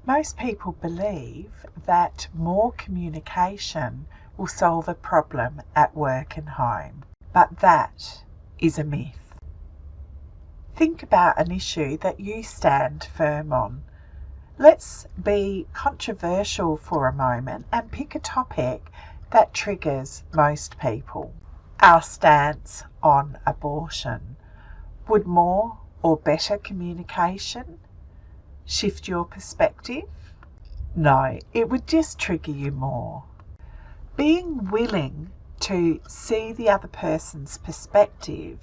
Most people believe that more communication will solve a problem at work and home, but that is a myth. Think about an issue that you stand firm on. Let's be controversial for a moment and pick a topic that triggers most people. Our stance on abortion. Would more or better communication shift your perspective? No, it would just trigger you more. Being willing to see the other person's perspective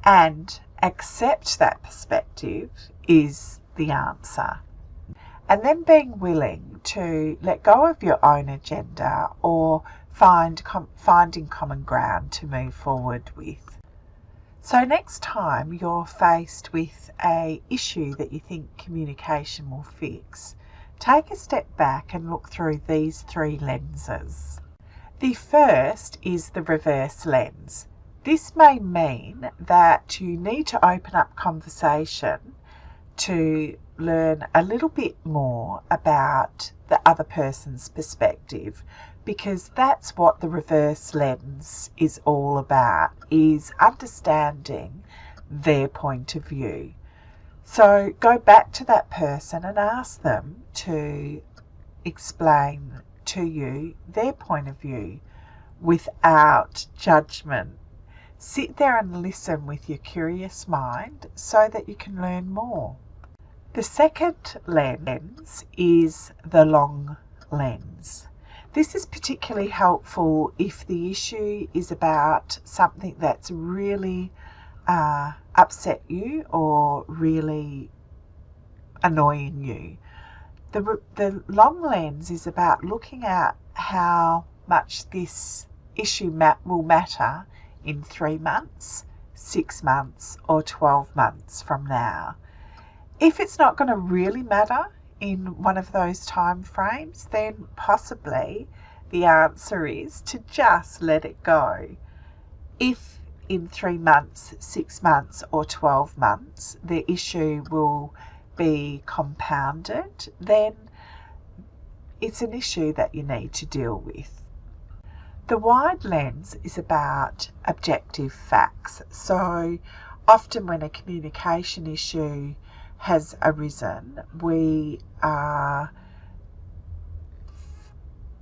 and accept that perspective is the answer. And then being willing to let go of your own agenda or finding common ground to move forward with. So next time you're faced with an issue that you think communication will fix, take a step back and look through these three lenses. The first is the reverse lens. This may mean that you need to open up conversation to learn a little bit more about the other person's perspective, because that's what the reverse lens is all about, is understanding their point of view. So go back to that person and ask them to explain to you their point of view without judgment. Sit there and listen with your curious mind so that you can learn more. The second lens is the long lens. This is particularly helpful if the issue is about something that's really upset you or really annoying you. The long lens is about looking at how much this issue will matter in 3 months, 6 months, or 12 months from now. If it's not going to really matter in one of those time frames, then possibly the answer is to just let it go. If in 3 months, 6 months, or 12 months the issue will be compounded, then it's an issue that you need to deal with. The wide lens is about objective facts. So often when a communication issue has arisen, we are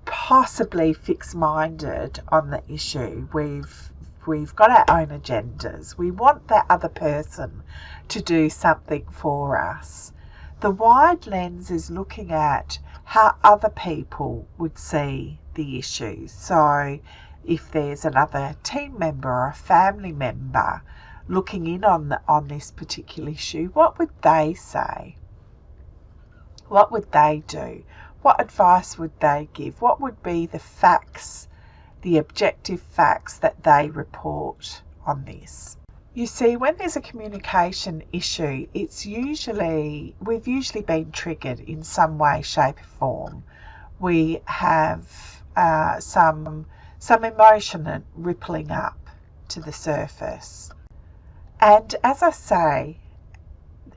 possibly fixed-minded on the issue. We've got our own agendas. We want that other person to do something for us. The wide lens is looking at how other people would see the issue. So if there's another team member or a family member looking in on this particular issue, what would they say? What would they do? What advice would they give? What would be the facts, the objective facts that they report on this? You see, when there's a communication issue, we've usually been triggered in some way, shape or form. We have some emotion rippling up to the surface. And as I say,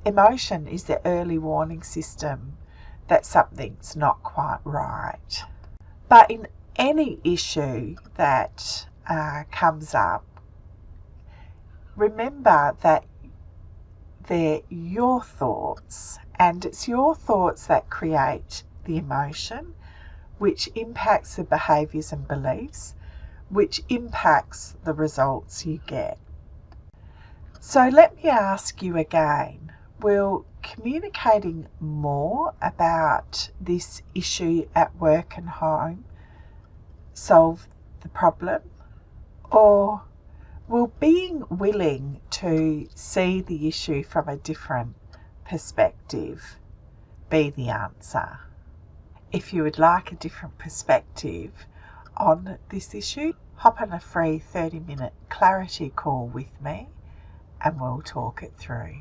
emotion is the early warning system that something's not quite right. But in any issue that comes up, remember that they're your thoughts, and it's your thoughts that create the emotion, which impacts the behaviours and beliefs, which impacts the results you get. So let me ask you again, will communicating more about this issue at work and home solve the problem? Or will being willing to see the issue from a different perspective be the answer? If you would like a different perspective on this issue, hop on a free 30-minute clarity call with me and we'll talk it through.